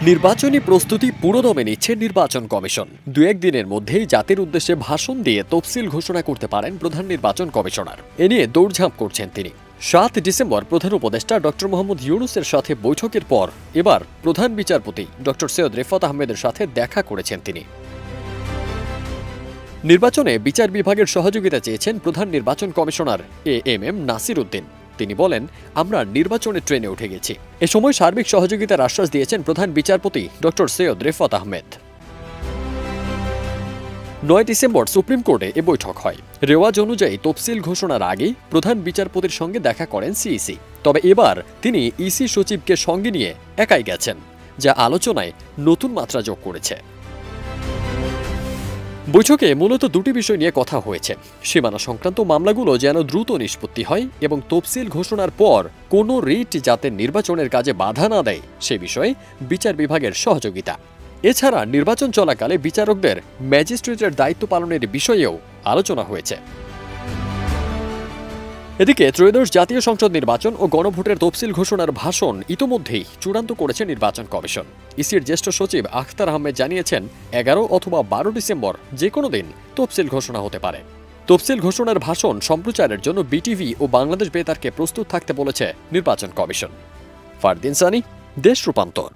নির্বাচনী প্রস্তুতি পুরোদমে নিচ্ছে নির্বাচন কমিশন। দু-এক দিনের মধ্যেই জাতির উদ্দেশ্যে ভাষণ দিয়ে তফসিল ঘোষণা করতে পারেন প্রধান নির্বাচন কমিশনার। এ নিয়ে দৌড়ঝাঁপ করছেন তিনি। ৭ ডিসেম্বর প্রধান উপদেষ্টা ডক্টর মোহাম্মদ ইউনূসের সাথে বৈঠকের পর এবার প্রধান বিচারপতি ডক্টর সৈয়দ রেফাত আহমেদের সাথে দেখা করেছেন তিনি। নির্বাচনে বিচার বিভাগের সহযোগিতা চেয়েছেন প্রধান নির্বাচন কমিশনার এএমএম নাসির উদ্দিন। তিনি বলেন, আমরা নির্বাচনের ট্রেনে উঠে গেছি। এ সময় সার্বিক সহযোগিতার আশ্বাস দিয়েছেন প্রধান বিচারপতি doctor Syed Refaat Ahmed. ৯ December supreme কোর্টে এ বৈঠক হয়। রেওয়াজ অনুযায়ী তফসিল ঘোষণার আগে প্রধান বিচারপতির সঙ্গে দেখা করেন সিইসি। তবে এবার তিনি ইসি সচিবকে সঙ্গে নিয়ে একাই গেছেন, যা আলোচনায় নতুন মাত্রা যোগ করেছে। বৈঠকে মূলত দুটি বিষয় নিয়ে কথা হয়েছে। সীমানা সংক্রান্ত মামলাগুলো যেন দ্রুত নিষ্পত্তি হয় এবং তফসিল ঘোষণার পর কোনো রিট যাতে নির্বাচনের কাজে বাধা না দেয় সে বিষয়ে বিচার বিভাগের সহযোগিতা। এছাড়া নির্বাচন চলাকালে বিচারকদের ম্যাজিস্ট্রেটের দায়িত্ব পালনের বিষয়েও আলোচনা হয়েছে। এদিকে ত্রয়োদশ জাতীয় সংসদ নির্বাচন ও গণভোটের তফসিল ঘোষণার ভাষণ ইতোমধ্যেই চূড়ান্ত করেছে নির্বাচন কমিশন। ইসির জ্যেষ্ঠ সচিব আখতার আহমেদ জানিয়েছেন, ১১ অথবা ১২ ডিসেম্বর যে কোনো দিন তফসিল ঘোষণা হতে পারে। তফসিল ঘোষণার ভাষণ সম্প্রচারের জন্য বিটিভি ও বাংলাদেশ বেতারকে প্রস্তুত থাকতে বলেছে নির্বাচন কমিশন। ফারদিন সানি, দেশ রূপান্তর।